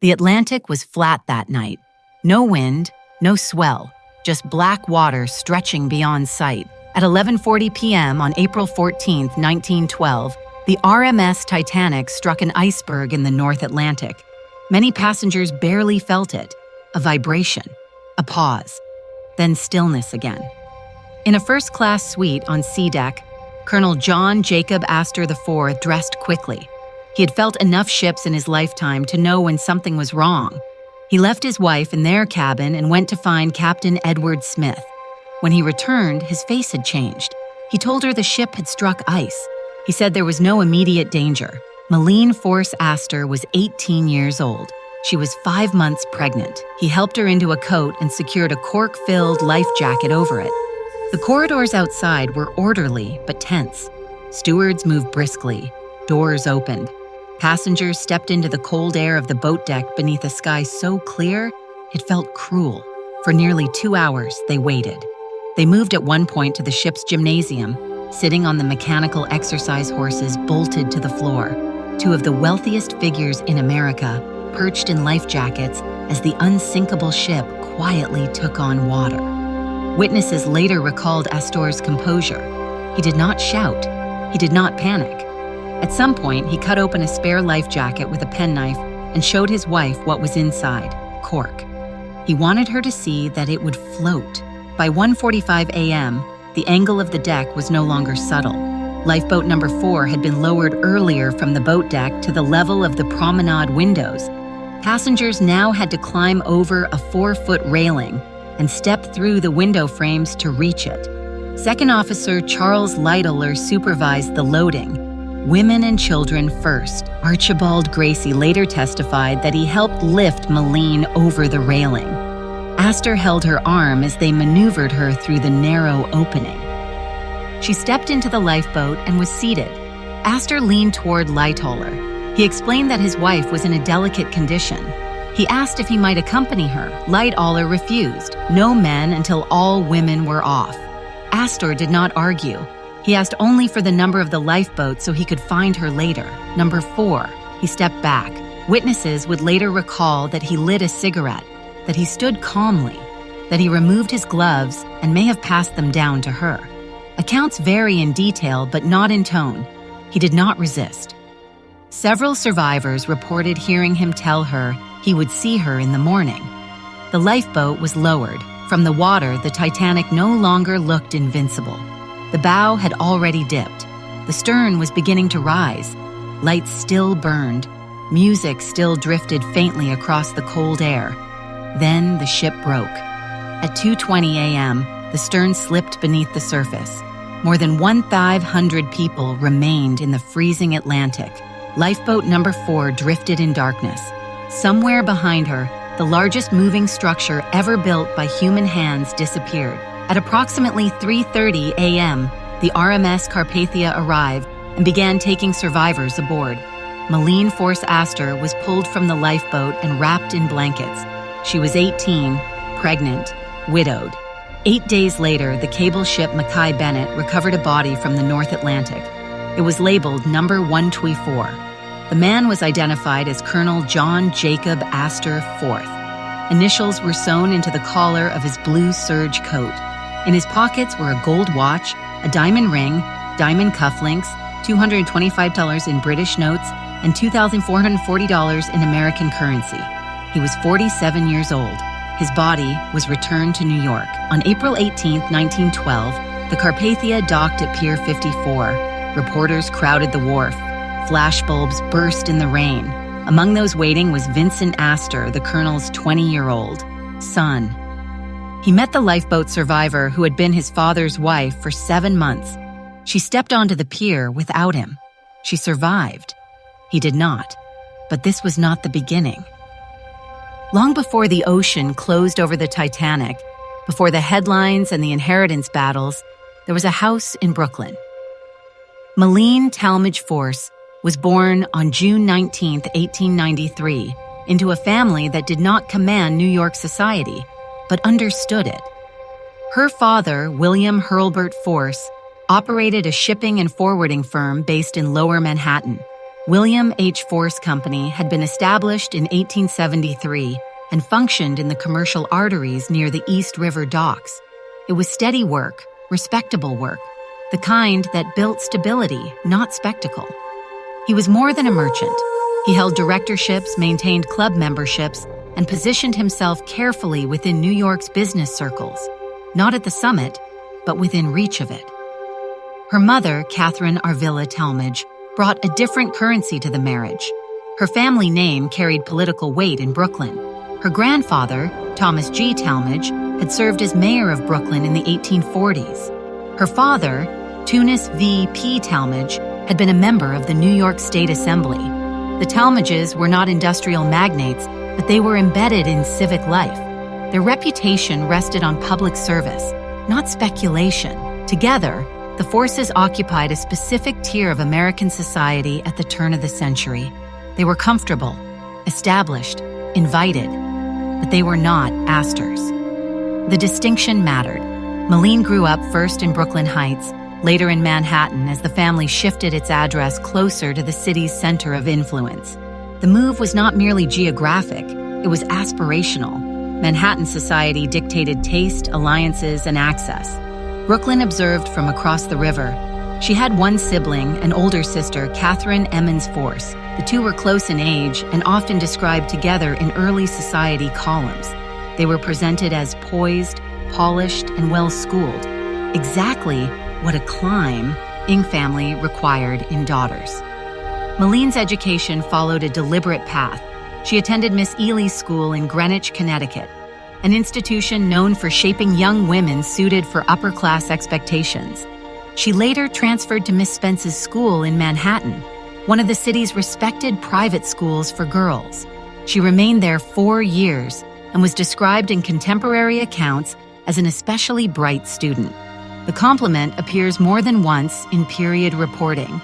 The Atlantic was flat that night. No wind, no swell, just black water stretching beyond sight. At 11:40 p.m. on April 14, 1912, the RMS Titanic struck an iceberg in the North Atlantic. Many passengers barely felt it. A vibration, a pause, then stillness again. In a first-class suite on C deck, Colonel John Jacob Astor IV dressed quickly. He had felt enough ships in his lifetime to know when something was wrong. He left his wife in their cabin and went to find Captain Edward Smith. When he returned, his face had changed. He told her the ship had struck ice. He said there was no immediate danger. Madeleine Force Astor was 18 years old. She was 5 months pregnant. He helped her into a coat and secured a cork-filled life jacket over it. The corridors outside were orderly but tense. Stewards moved briskly. Doors opened. Passengers stepped into the cold air of the boat deck beneath a sky so clear, it felt cruel. For nearly 2 hours, they waited. They moved at one point to the ship's gymnasium, sitting on the mechanical exercise horses bolted to the floor. Two of the wealthiest figures in America perched in life jackets as the unsinkable ship quietly took on water. Witnesses later recalled Astor's composure. He did not shout. He did not panic. At some point, he cut open a spare life jacket with a penknife and showed his wife what was inside, cork. He wanted her to see that it would float. By 1:45 a.m., the angle of the deck was no longer subtle. Lifeboat number 4 had been lowered earlier from the boat deck to the level of the promenade windows. Passengers now had to climb over a 4-foot railing and step through the window frames to reach it. Second Officer Charles Lytler supervised the loading. Women and children first. Archibald Gracie later testified that he helped lift Madeleine over the railing. Astor held her arm as they maneuvered her through the narrow opening. She stepped into the lifeboat and was seated. Astor leaned toward Lytler. He explained that his wife was in a delicate condition. He asked if he might accompany her. Lytler refused. No men until all women were off. Astor did not argue. He asked only for the number of the lifeboat so he could find her later. Number 4. He stepped back. Witnesses would later recall that he lit a cigarette, that he stood calmly, that he removed his gloves and may have passed them down to her. Accounts vary in detail, but not in tone. He did not resist. Several survivors reported hearing him tell her he would see her in the morning. The lifeboat was lowered. From the water, the Titanic no longer looked invincible. The bow had already dipped. The stern was beginning to rise. Lights still burned. Music still drifted faintly across the cold air. Then the ship broke. At 2:20 a.m., the stern slipped beneath the surface. More than 1,500 people remained in the freezing Atlantic. Lifeboat number 4 drifted in darkness. Somewhere behind her, the largest moving structure ever built by human hands disappeared. At approximately 3:30 a.m., the RMS Carpathia arrived and began taking survivors aboard. Madeleine Force Astor was pulled from the lifeboat and wrapped in blankets. She was 18, pregnant, widowed. 8 days later, the cable ship Mackay Bennett recovered a body from the North Atlantic. It was labeled number 124. The man was identified as Colonel John Jacob Astor IV. Initials were sewn into the collar of his blue serge coat. In his pockets were a gold watch, a diamond ring, diamond cufflinks, $225 in British notes, and $2,440 in American currency. He was 47 years old. His body was returned to New York. On April 18, 1912, the Carpathia docked at Pier 54. Reporters crowded the wharf. Flashbulbs burst in the rain. Among those waiting was Vincent Astor, the colonel's 20-year-old son. He met the lifeboat survivor who had been his father's wife for 7 months. She stepped onto the pier without him. She survived. He did not. But this was not the beginning. Long before the ocean closed over the Titanic, before the headlines and the inheritance battles, there was a house in Brooklyn. Madeleine Talmadge Force was born on June 19, 1893, into a family that did not command New York society, but understood it. Her father, William Hurlburt Force, operated a shipping and forwarding firm based in Lower Manhattan. William H. Force Company had been established in 1873 and functioned in the commercial arteries near the East River docks. It was steady work, respectable work, the kind that built stability, not spectacle. He was more than a merchant. He held directorships, maintained club memberships, and positioned himself carefully within New York's business circles, not at the summit, but within reach of it. Her mother, Catherine Arvilla Talmadge, brought a different currency to the marriage. Her family name carried political weight in Brooklyn. Her grandfather, Thomas G. Talmadge, had served as mayor of Brooklyn in the 1840s. Her father, Tunis V. P. Talmadge, had been a member of the New York State Assembly. The Talmadges were not industrial magnates, but they were embedded in civic life. Their reputation rested on public service, not speculation. Together, the Forces occupied a specific tier of American society at the turn of the century. They were comfortable, established, invited, but they were not Astors. The distinction mattered. Madeleine grew up first in Brooklyn Heights, later in Manhattan as the family shifted its address closer to the city's center of influence. The move was not merely geographic, it was aspirational. Manhattan society dictated taste, alliances, and access. Brooklyn observed from across the river. She had one sibling, an older sister, Catherine Emmons Force. The two were close in age and often described together in early society columns. They were presented as poised, polished, and well-schooled, exactly what a climbing family required in daughters. Madeleine's education followed a deliberate path. She attended Miss Ely's School in Greenwich, Connecticut, an institution known for shaping young women suited for upper-class expectations. She later transferred to Miss Spence's school in Manhattan, one of the city's respected private schools for girls. She remained there 4 years and was described in contemporary accounts as an especially bright student. The compliment appears more than once in period reporting.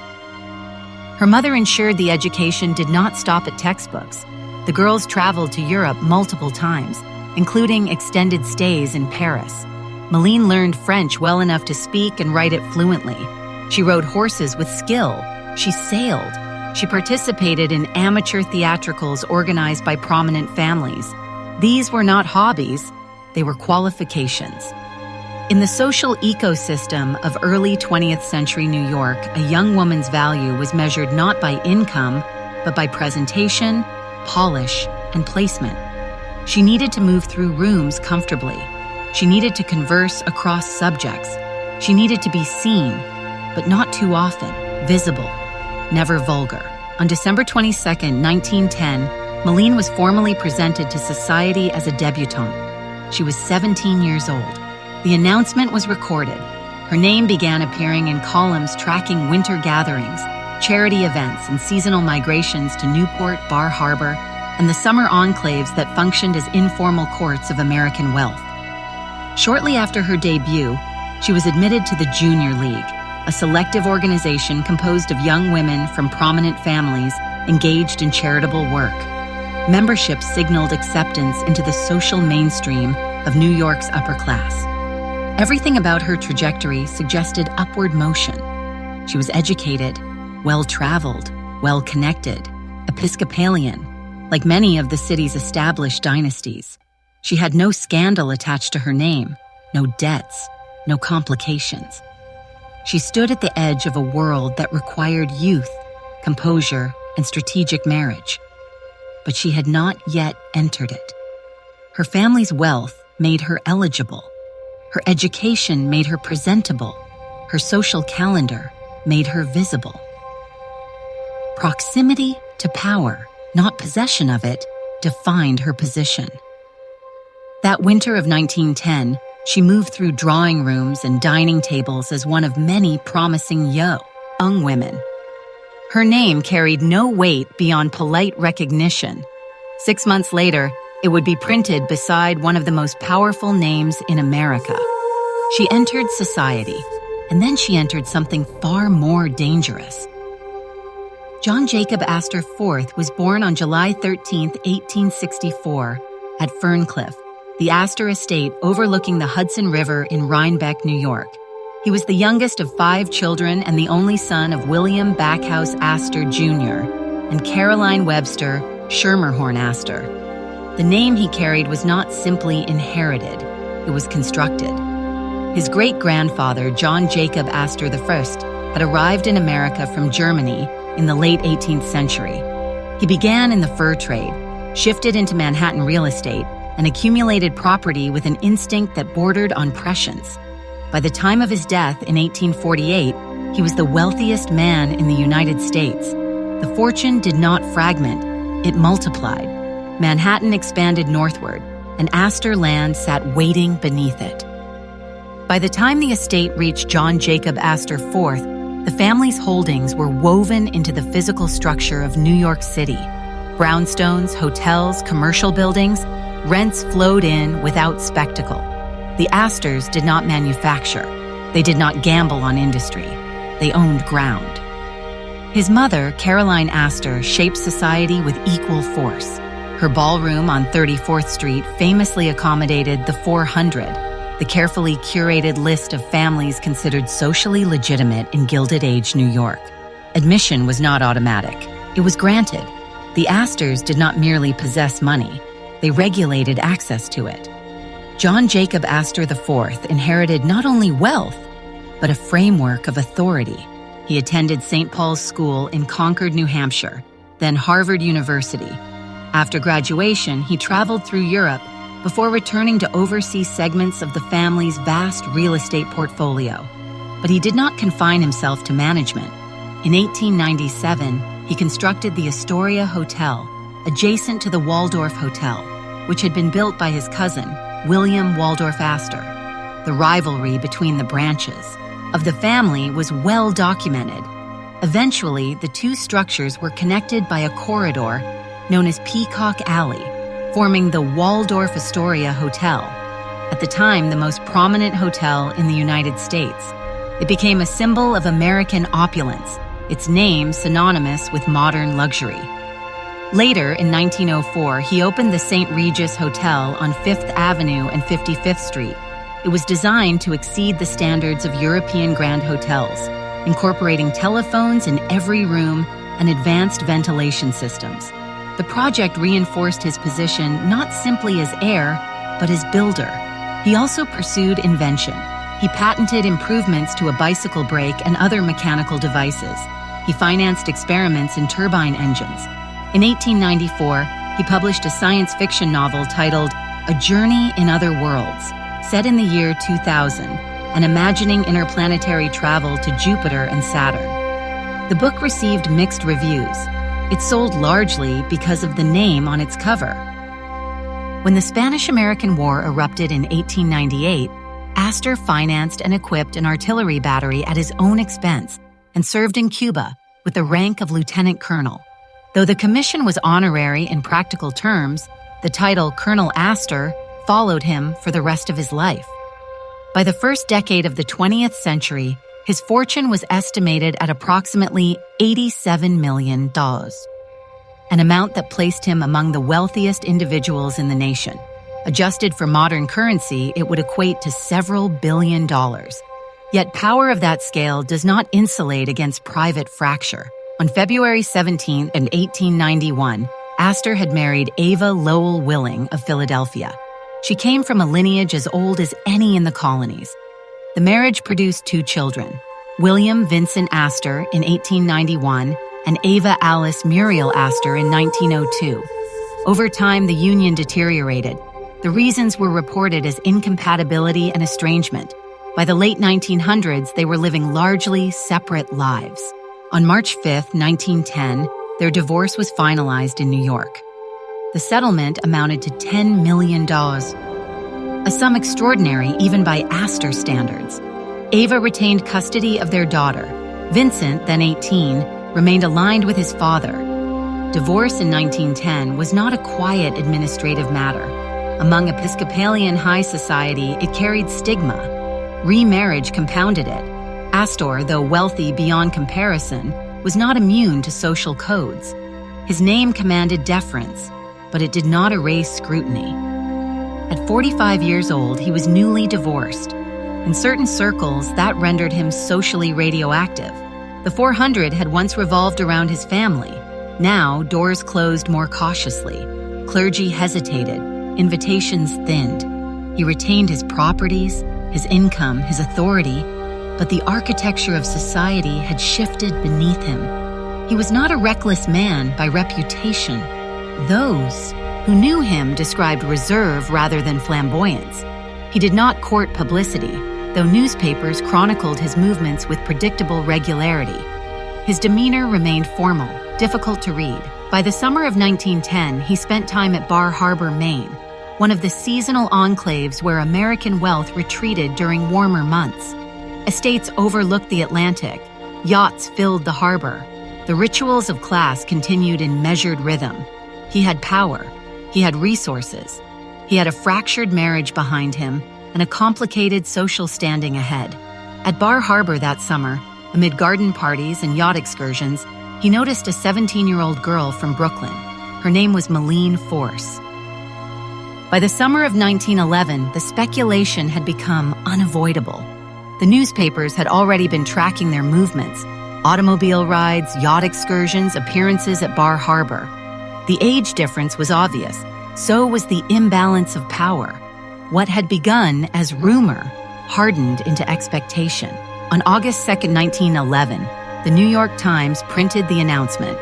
Her mother ensured the education did not stop at textbooks. The girls traveled to Europe multiple times, including extended stays in Paris. Madeleine learned French well enough to speak and write it fluently. She rode horses with skill. She sailed. She participated in amateur theatricals organized by prominent families. These were not hobbies, they were qualifications. In the social ecosystem of early 20th century New York, a young woman's value was measured not by income, but by presentation, polish, and placement. She needed to move through rooms comfortably. She needed to converse across subjects. She needed to be seen, but not too often, visible, never vulgar. On December 22, 1910, Madeleine was formally presented to society as a debutante. She was 17 years old. The announcement was recorded. Her name began appearing in columns tracking winter gatherings, charity events, and seasonal migrations to Newport, Bar Harbor, and the summer enclaves that functioned as informal courts of American wealth. Shortly after her debut, she was admitted to the Junior League, a selective organization composed of young women from prominent families engaged in charitable work. Membership signaled acceptance into the social mainstream of New York's upper class. Everything about her trajectory suggested upward motion. She was educated, well-traveled, well-connected, Episcopalian, like many of the city's established dynasties. She had no scandal attached to her name, no debts, no complications. She stood at the edge of a world that required youth, composure, and strategic marriage. But she had not yet entered it. Her family's wealth made her eligible. Her education made her presentable. Her social calendar made her visible. Proximity to power, not possession of it, defined her position. That winter of 1910, she moved through drawing rooms and dining tables as one of many promising young women. Her name carried no weight beyond polite recognition. 6 months later, it would be printed beside one of the most powerful names in America. She entered society, and then she entered something far more dangerous. John Jacob Astor IV was born on July 13, 1864, at Ferncliff, the Astor estate overlooking the Hudson River in Rhinebeck, New York. He was the youngest of 5 children and the only son of William Backhouse Astor Jr. and Caroline Webster Schermerhorn Astor. The name he carried was not simply inherited, it was constructed. His great-grandfather, John Jacob Astor I, had arrived in America from Germany in the late 18th century. He began in the fur trade, shifted into Manhattan real estate, and accumulated property with an instinct that bordered on prescience. By the time of his death in 1848, he was the wealthiest man in the United States. The fortune did not fragment, it multiplied. Manhattan expanded northward, and Astor land sat waiting beneath it. By the time the estate reached John Jacob Astor IV, the family's holdings were woven into the physical structure of New York City. Brownstones, hotels, commercial buildings, rents flowed in without spectacle. The Astors did not manufacture. They did not gamble on industry. They owned ground. His mother, Caroline Astor, shaped society with equal force. Her ballroom on 34th Street famously accommodated the 400, the carefully curated list of families considered socially legitimate in Gilded Age New York. Admission was not automatic. It was granted. The Astors did not merely possess money. They regulated access to it. John Jacob Astor IV inherited not only wealth, but a framework of authority. He attended St. Paul's School in Concord, New Hampshire, then Harvard University. After graduation, he traveled through Europe before returning to oversee segments of the family's vast real estate portfolio. But he did not confine himself to management. In 1897, he constructed the Astoria Hotel, adjacent to the Waldorf Hotel, which had been built by his cousin, William Waldorf Astor. The rivalry between the branches of the family was well documented. Eventually, the two structures were connected by a corridor known as Peacock Alley, forming the Waldorf Astoria Hotel, at the time the most prominent hotel in the United States. It became a symbol of American opulence, its name synonymous with modern luxury. Later, in 1904, he opened the St. Regis Hotel on 5th Avenue and 55th Street. It was designed to exceed the standards of European grand hotels, incorporating telephones in every room and advanced ventilation systems. The project reinforced his position not simply as heir, but as builder. He also pursued invention. He patented improvements to a bicycle brake and other mechanical devices. He financed experiments in turbine engines. In 1894, he published a science fiction novel titled A Journey in Other Worlds, set in the year 2000, and imagining interplanetary travel to Jupiter and Saturn. The book received mixed reviews. It sold largely because of the name on its cover. When the Spanish-American War erupted in 1898, Astor financed and equipped an artillery battery at his own expense and served in Cuba with the rank of lieutenant colonel. Though the commission was honorary in practical terms, the title Colonel Astor followed him for the rest of his life. By the first decade of the 20th century, his fortune was estimated at approximately $87 million, an amount that placed him among the wealthiest individuals in the nation. Adjusted for modern currency, it would equate to several $billion. Yet power of that scale does not insulate against private fracture. On February 17, 1891, Astor had married Ava Lowell Willing of Philadelphia. She came from a lineage as old as any in the colonies. The marriage produced 2 children, William Vincent Astor in 1891 and Ava Alice Muriel Astor in 1902. Over time, the union deteriorated. The reasons were reported as incompatibility and estrangement. By the late 1900s, they were living largely separate lives. On March 5, 1910, their divorce was finalized in New York. The settlement amounted to $10 million, a sum extraordinary even by Astor standards. Ava retained custody of their daughter. Vincent, then 18, remained aligned with his father. Divorce in 1910 was not a quiet administrative matter. Among Episcopalian high society, it carried stigma. Remarriage compounded it. Astor, though wealthy beyond comparison, was not immune to social codes. His name commanded deference, but it did not erase scrutiny. At 45 years old, he was newly divorced. In certain circles, that rendered him socially radioactive. The 400 had once revolved around his family. Now, doors closed more cautiously. Clergy hesitated. Invitations thinned. He retained his properties, his income, his authority, but the architecture of society had shifted beneath him. He was not a reckless man by reputation. Those who knew him described reserve rather than flamboyance. He did not court publicity, though newspapers chronicled his movements with predictable regularity. His demeanor remained formal, difficult to read. By the summer of 1910, he spent time at Bar Harbor, Maine, one of the seasonal enclaves where American wealth retreated during warmer months. Estates overlooked the Atlantic. Yachts filled the harbor. The rituals of class continued in measured rhythm. He had power. He had resources. He had a fractured marriage behind him and a complicated social standing ahead. At Bar Harbor that summer, amid garden parties and yacht excursions, he noticed a 17-year-old girl from Brooklyn. Her name was Madeleine Force. By the summer of 1911, the speculation had become unavoidable. The newspapers had already been tracking their movements: automobile rides, yacht excursions, appearances at Bar Harbor. The age difference was obvious. So was the imbalance of power. What had begun as rumor hardened into expectation. On August 2, 1911, the New York Times printed the announcement: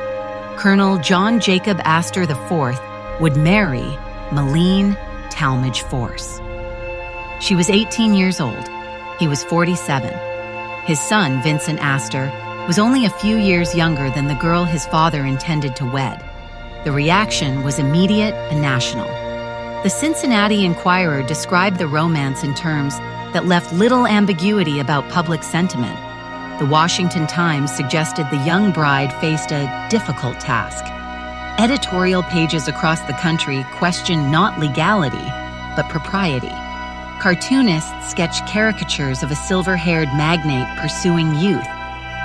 Colonel John Jacob Astor IV would marry Madeleine Talmadge Force. She was 18 years old. He was 47. His son, Vincent Astor, was only a few years younger than the girl his father intended to wed. The reaction was immediate and national. The Cincinnati Enquirer described the romance in terms that left little ambiguity about public sentiment. The Washington Times suggested the young bride faced a difficult task. Editorial pages across the country questioned not legality, but propriety. Cartoonists sketched caricatures of a silver-haired magnate pursuing youth.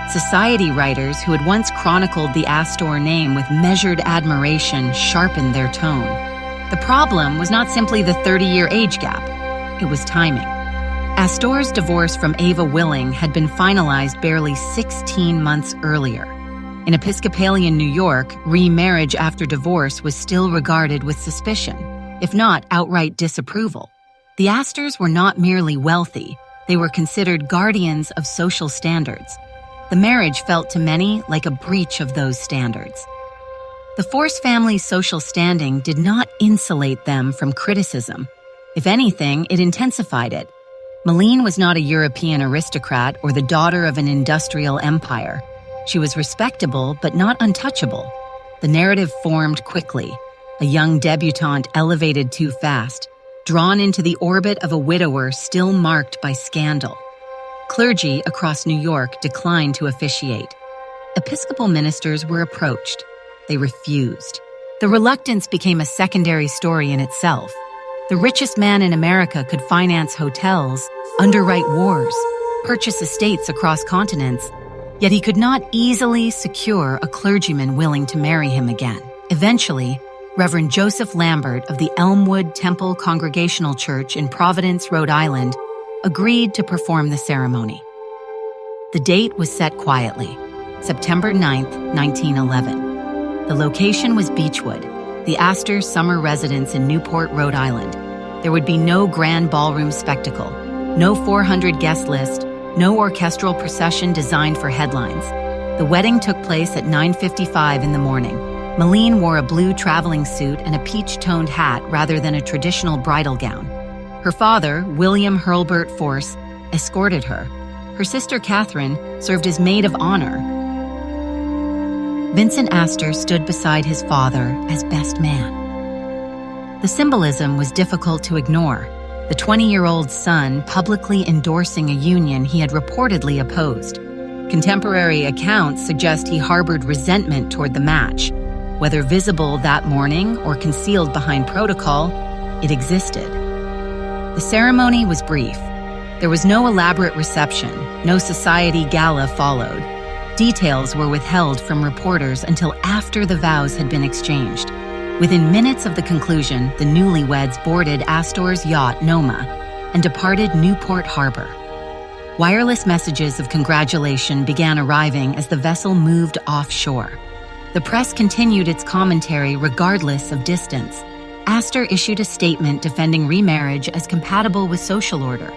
Society writers who had once chronicled the Astor name with measured admiration sharpened their tone. The problem was not simply the 30-year age gap. It was timing. Astor's divorce from Ava Willing had been finalized barely 16 months earlier. In Episcopalian New York, remarriage after divorce was still regarded with suspicion, if not outright disapproval. The Astors were not merely wealthy, they were considered guardians of social standards. The marriage felt to many like a breach of those standards. The Force family's social standing did not insulate them from criticism. If anything, it intensified it. Madeleine was not a European aristocrat or the daughter of an industrial empire. She was respectable but not untouchable. The narrative formed quickly. A young debutante elevated too fast, drawn into the orbit of a widower still marked by scandal. Clergy across New York declined to officiate. Episcopal ministers were approached. They refused. The reluctance became a secondary story in itself. The richest man in America could finance hotels, underwrite wars, purchase estates across continents, yet he could not easily secure a clergyman willing to marry him again. Eventually, Reverend Joseph Lambert of the Elmwood Temple Congregational Church in Providence, Rhode Island, agreed to perform the ceremony. The date was set quietly, September 9, 1911. The location was Beechwood, the Astor's summer residence in Newport, Rhode Island. There would be no grand ballroom spectacle, no 400 guest list, no orchestral procession designed for headlines. The wedding took place at 9:55 in the morning. Madeleine wore a blue traveling suit and a peach-toned hat rather than a traditional bridal gown. Her father, William Hurlburt Force, escorted her. Her sister, Catherine, served as maid of honor. Vincent Astor stood beside his father as best man. The symbolism was difficult to ignore. The 20-year-old son publicly endorsing a union he had reportedly opposed. Contemporary accounts suggest he harbored resentment toward the match. Whether visible that morning or concealed behind protocol, it existed. The ceremony was brief. There was no elaborate reception, no society gala followed. Details were withheld from reporters until after the vows had been exchanged. Within minutes of the conclusion, the newlyweds boarded Astor's yacht Noma and departed Newport Harbor. Wireless messages of congratulation began arriving as the vessel moved offshore. The press continued its commentary regardless of distance. Astor issued a statement defending remarriage as compatible with social order.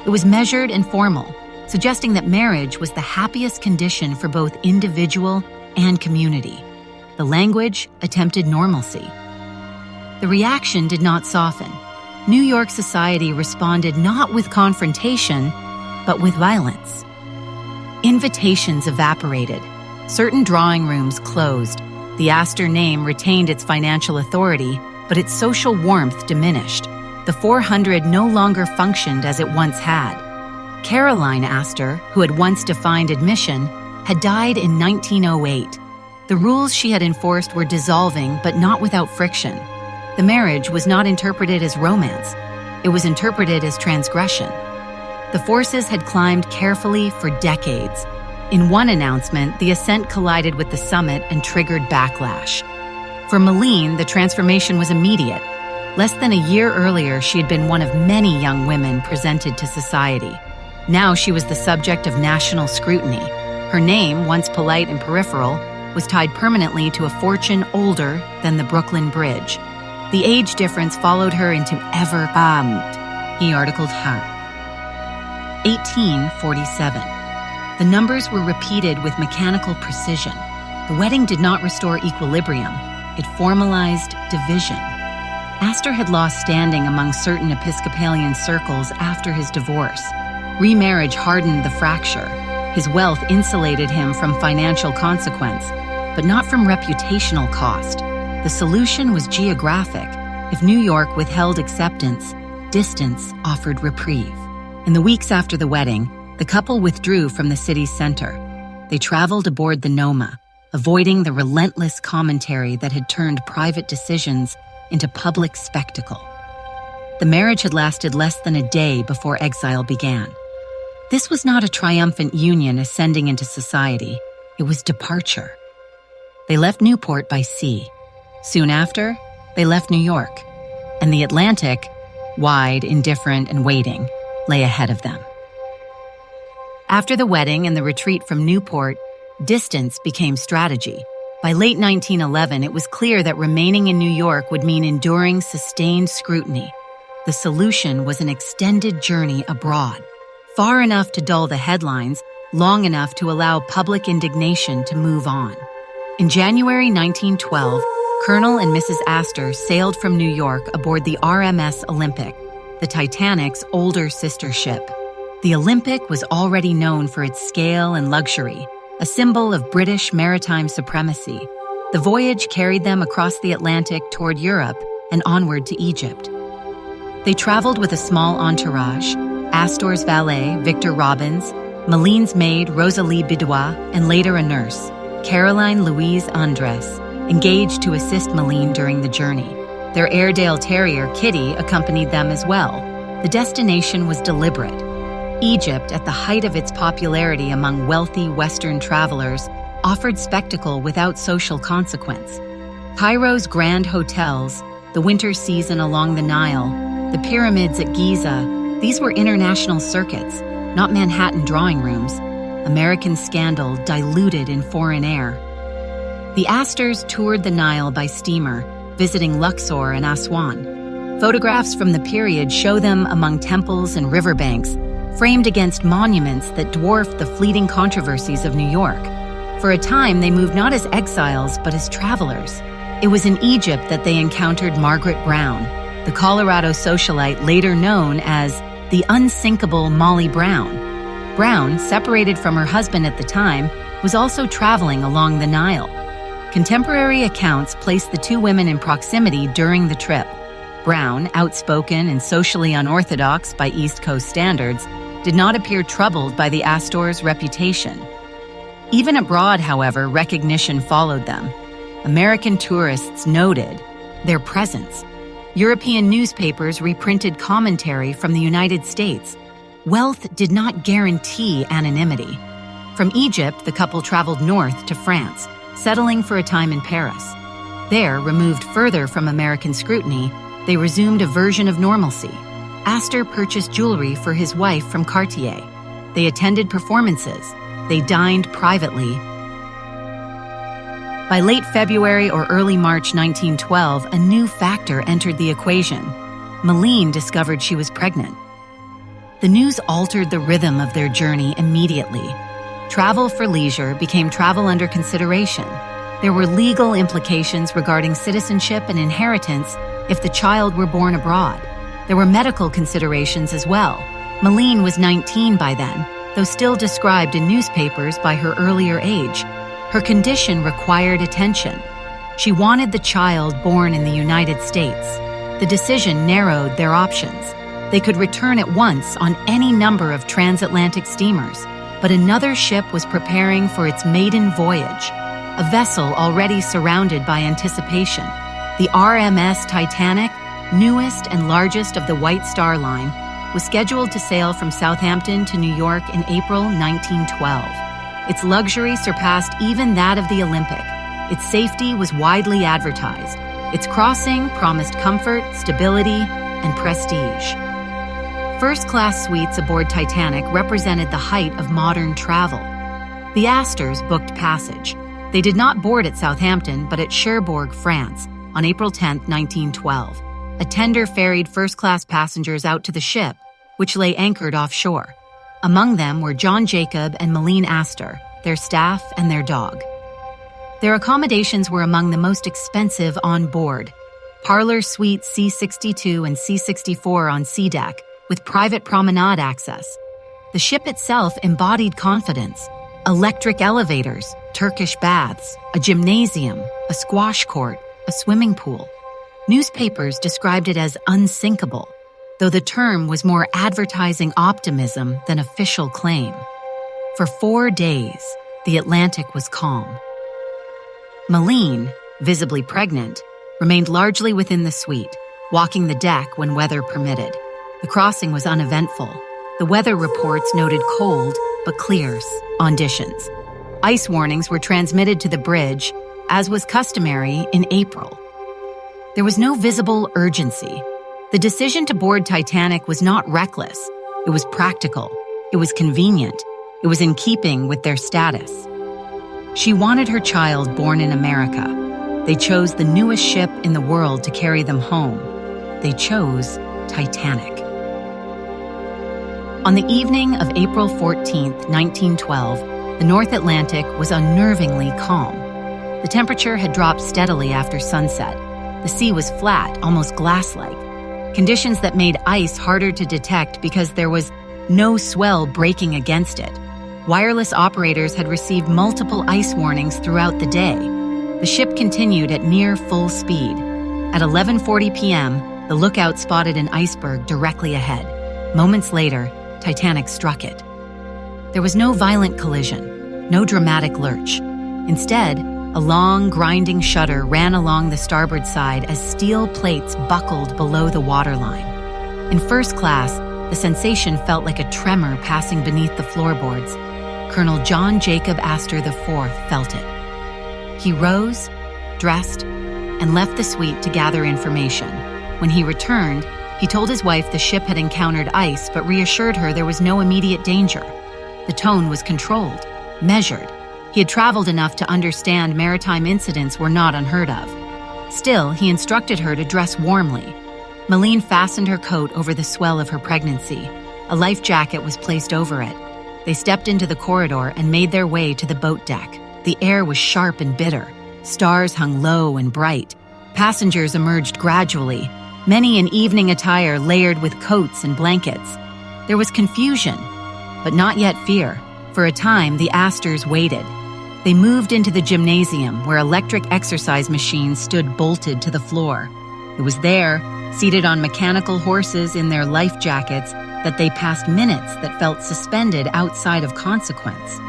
It was measured and formal, suggesting that marriage was the happiest condition for both individual and community. The language attempted normalcy. The reaction did not soften. New York society responded not with confrontation, but with violence. Invitations evaporated. Certain drawing rooms closed. The Astor name retained its financial authority, but its social warmth diminished. The 400 no longer functioned as it once had. Caroline Astor, who had once defined admission, had died in 1908. The rules she had enforced were dissolving, but not without friction. The marriage was not interpreted as romance. It was interpreted as transgression. The forces had climbed carefully for decades. In one announcement, the ascent collided with the summit and triggered backlash. For Madeleine, the transformation was immediate. Less than a year earlier, she had been one of many young women presented to society. Now she was the subject of national scrutiny. Her name, once polite and peripheral, was tied permanently to a fortune older than the Brooklyn Bridge. The age difference followed her into he articled her. 1847. The numbers were repeated with mechanical precision. The wedding did not restore equilibrium. It formalized division. Astor had lost standing among certain Episcopalian circles after his divorce. Remarriage hardened the fracture. His wealth insulated him from financial consequence, but not from reputational cost. The solution was geographic. If New York withheld acceptance, distance offered reprieve. In the weeks after the wedding, the couple withdrew from the city's center. They traveled aboard the Noma, avoiding the relentless commentary that had turned private decisions into public spectacle. The marriage had lasted less than a day before exile began. This was not a triumphant union ascending into society. It was departure. They left Newport by sea. Soon after, they left New York, and the Atlantic, wide, indifferent, and waiting, lay ahead of them. After the wedding and the retreat from Newport, distance became strategy. By late 1911, it was clear that remaining in New York would mean enduring sustained scrutiny. The solution was an extended journey abroad, far enough to dull the headlines, long enough to allow public indignation to move on. In January 1912, Colonel and Mrs. Astor sailed from New York aboard the RMS Olympic, the Titanic's older sister ship. The Olympic was already known for its scale and luxury, a symbol of British maritime supremacy. The voyage carried them across the Atlantic toward Europe and onward to Egypt. They traveled with a small entourage: Astor's valet, Victor Robbins, Madeleine's maid, Rosalie Bidois, and later a nurse, Caroline Louise Andres, engaged to assist Madeleine during the journey. Their Airedale Terrier, Kitty, accompanied them as well. The destination was deliberate. Egypt, at the height of its popularity among wealthy Western travelers, offered spectacle without social consequence. Cairo's grand hotels, the winter season along the Nile, the pyramids at Giza, these were international circuits, not Manhattan drawing rooms. American scandal diluted in foreign air. The Astors toured the Nile by steamer, visiting Luxor and Aswan. Photographs from the period show them among temples and riverbanks, framed against monuments that dwarfed the fleeting controversies of New York. For a time, they moved not as exiles, but as travelers. It was in Egypt that they encountered Margaret Brown, the Colorado socialite later known as the unsinkable Molly Brown. Brown, separated from her husband at the time, was also traveling along the Nile. Contemporary accounts place the two women in proximity during the trip. Brown, outspoken and socially unorthodox by East Coast standards, did not appear troubled by the Astors' reputation. Even abroad, however, recognition followed them. American tourists noted their presence. European newspapers reprinted commentary from the United States. Wealth did not guarantee anonymity. From Egypt, the couple traveled north to France, settling for a time in Paris. There, removed further from American scrutiny, they resumed a version of normalcy. Astor purchased jewelry for his wife from Cartier. They attended performances. They dined privately. By late February or early March 1912, a new factor entered the equation. Madeleine discovered she was pregnant. The news altered the rhythm of their journey immediately. Travel for leisure became travel under consideration. There were legal implications regarding citizenship and inheritance if the child were born abroad. There were medical considerations as well. Madeleine was 19 by then, though still described in newspapers by her earlier age. Her condition required attention. She wanted the child born in the United States. The decision narrowed their options. They could return at once on any number of transatlantic steamers, but another ship was preparing for its maiden voyage, a vessel already surrounded by anticipation. The RMS Titanic, newest and largest of the White Star Line, was scheduled to sail from Southampton to New York in April 1912. Its luxury surpassed even that of the Olympic. Its safety was widely advertised. Its crossing promised comfort, stability, and prestige. First-class suites aboard Titanic represented the height of modern travel. The Astors booked passage. They did not board at Southampton, but at Cherbourg, France, on April 10, 1912. A tender ferried first-class passengers out to the ship, which lay anchored offshore. Among them were John Jacob and Madeleine Astor, their staff, and their dog. Their accommodations were among the most expensive on board. Parlor suites C62 and C64 on sea deck, with private promenade access. The ship itself embodied confidence. Electric elevators, Turkish baths, a gymnasium, a squash court, a swimming pool. Newspapers described it as unsinkable, though the term was more advertising optimism than official claim. For 4 days, the Atlantic was calm. Madeleine, visibly pregnant, remained largely within the suite, walking the deck when weather permitted. The crossing was uneventful. The weather reports noted cold but clear conditions. Ice warnings were transmitted to the bridge, as was customary in April. There was no visible urgency. The decision to board Titanic was not reckless. It was practical. It was convenient. It was in keeping with their status. She wanted her child born in America. They chose the newest ship in the world to carry them home. They chose Titanic. On the evening of April 14, 1912, the North Atlantic was unnervingly calm. The temperature had dropped steadily after sunset. The sea was flat, almost glass-like. Conditions that made ice harder to detect because there was no swell breaking against it. Wireless operators had received multiple ice warnings throughout the day. The ship continued at near full speed. At 11:40 p.m., the lookout spotted an iceberg directly ahead. Moments later, Titanic struck it. There was no violent collision, no dramatic lurch. Instead, a long, grinding shudder ran along the starboard side as steel plates buckled below the waterline. In first class, the sensation felt like a tremor passing beneath the floorboards. Colonel John Jacob Astor IV felt it. He rose, dressed, and left the suite to gather information. When he returned, he told his wife the ship had encountered ice but reassured her there was no immediate danger. The tone was controlled, measured. He had traveled enough to understand maritime incidents were not unheard of. Still, he instructed her to dress warmly. Madeleine fastened her coat over the swell of her pregnancy. A life jacket was placed over it. They stepped into the corridor and made their way to the boat deck. The air was sharp and bitter. Stars hung low and bright. Passengers emerged gradually, many in evening attire layered with coats and blankets. There was confusion, but not yet fear. For a time, the Astors waited. They moved into the gymnasium, where electric exercise machines stood bolted to the floor. It was there, seated on mechanical horses in their life jackets, that they passed minutes that felt suspended outside of consequence.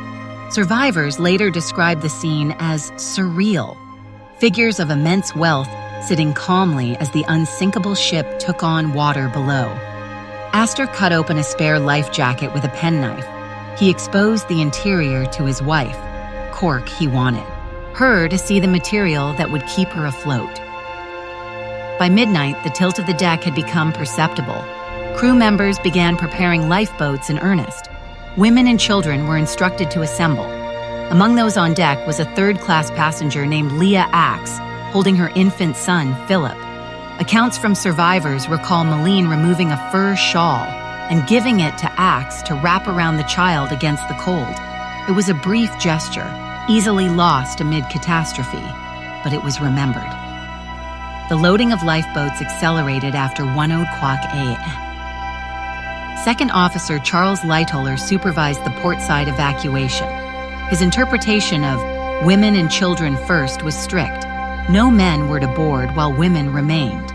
Survivors later described the scene as surreal. Figures of immense wealth sitting calmly as the unsinkable ship took on water below. Astor cut open a spare life jacket with a penknife. He exposed the interior to his wife. Cork he wanted. Her to see the material that would keep her afloat. By midnight, the tilt of the deck had become perceptible. Crew members began preparing lifeboats in earnest. Women and children were instructed to assemble. Among those on deck was a third-class passenger named Leah Axe, holding her infant son, Philip. Accounts from survivors recall Madeleine removing a fur shawl and giving it to Axe to wrap around the child against the cold. It was a brief gesture, easily lost amid catastrophe, but it was remembered. The loading of lifeboats accelerated after 1:00 a.m. Second Officer Charles Lightoller supervised the portside evacuation. His interpretation of women and children first was strict. No men were to board while women remained.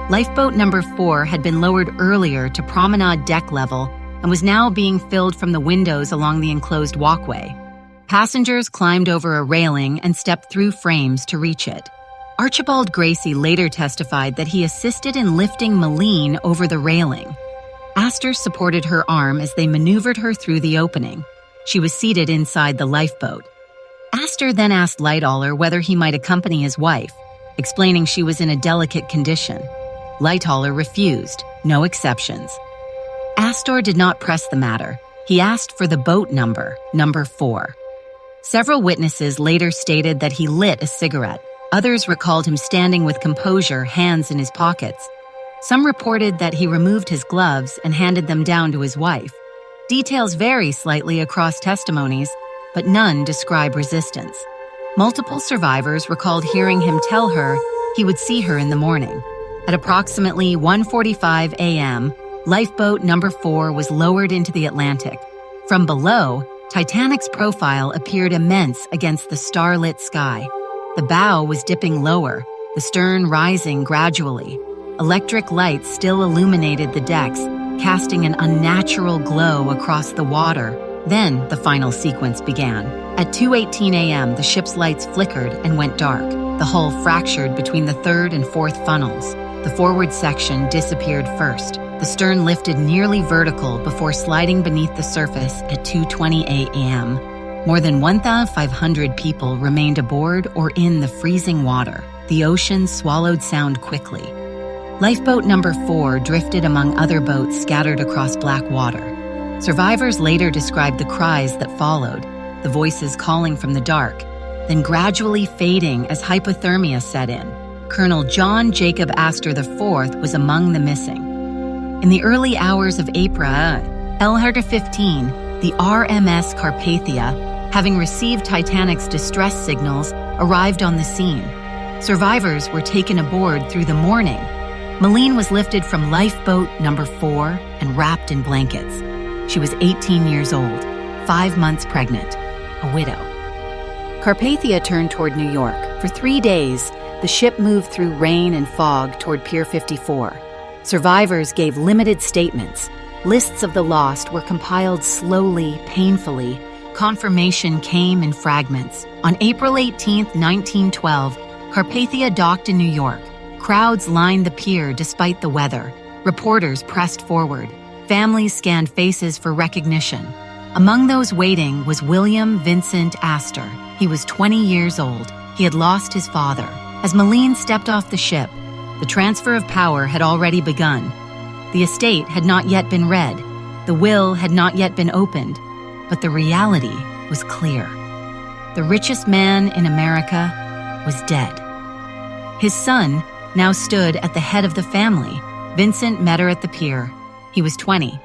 Lifeboat number 4 had been lowered earlier to promenade deck level and was now being filled from the windows along the enclosed walkway. Passengers climbed over a railing and stepped through frames to reach it. Archibald Gracie later testified that he assisted in lifting Madeleine over the railing. Astor supported her arm as they maneuvered her through the opening. She was seated inside the lifeboat. Astor then asked Lightoller whether he might accompany his wife, explaining she was in a delicate condition. Lightoller refused, no exceptions. Astor did not press the matter. He asked for the boat number 4. Several witnesses later stated that he lit a cigarette. Others recalled him standing with composure, hands in his pockets. Some reported that he removed his gloves and handed them down to his wife. Details vary slightly across testimonies, but none describe resistance. Multiple survivors recalled hearing him tell her he would see her in the morning. At approximately 1:45 a.m., lifeboat number 4 was lowered into the Atlantic. From below, Titanic's profile appeared immense against the starlit sky. The bow was dipping lower, the stern rising gradually. Electric lights still illuminated the decks, casting an unnatural glow across the water. Then the final sequence began. At 2:18 a.m., the ship's lights flickered and went dark. The hull fractured between the third and fourth funnels. The forward section disappeared first. The stern lifted nearly vertical before sliding beneath the surface at 2:28 a.m. More than 1,500 people remained aboard or in the freezing water. The ocean swallowed sound quickly. Lifeboat number 4 drifted among other boats scattered across black water. Survivors later described the cries that followed, the voices calling from the dark, then gradually fading as hypothermia set in. Colonel John Jacob Astor IV was among the missing. In the early hours of April, L. 15, the RMS Carpathia, having received Titanic's distress signals, arrived on the scene. Survivors were taken aboard through the morning. Madeleine was lifted from lifeboat number 4 and wrapped in blankets. She was 18 years old, 5 months pregnant, a widow. Carpathia turned toward New York. For 3 days, the ship moved through rain and fog toward Pier 54. Survivors gave limited statements. Lists of the lost were compiled slowly, painfully. Confirmation came in fragments. On April 18, 1912, Carpathia docked in New York. Crowds lined the pier despite the weather. Reporters pressed forward. Families scanned faces for recognition. Among those waiting was William Vincent Astor. He was 20 years old. He had lost his father. As Madeleine stepped off the ship, the transfer of power had already begun. The estate had not yet been read. The will had not yet been opened. But the reality was clear. The richest man in America was dead. His son now stood at the head of the family. Vincent met her at the pier. He was 20.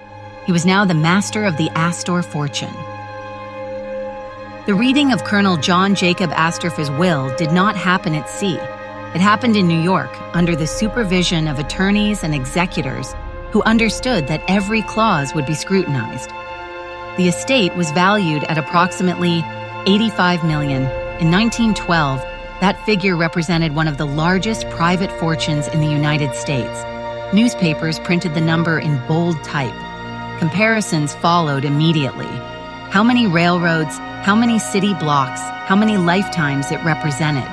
He was now the master of the Astor fortune. The reading of Colonel John Jacob Astor's will did not happen at sea. It happened in New York under the supervision of attorneys and executors who understood that every clause would be scrutinized. The estate was valued at approximately $85 million. In 1912, that figure represented one of the largest private fortunes in the United States. Newspapers printed the number in bold type. Comparisons followed immediately. How many railroads, how many city blocks, how many lifetimes it represented.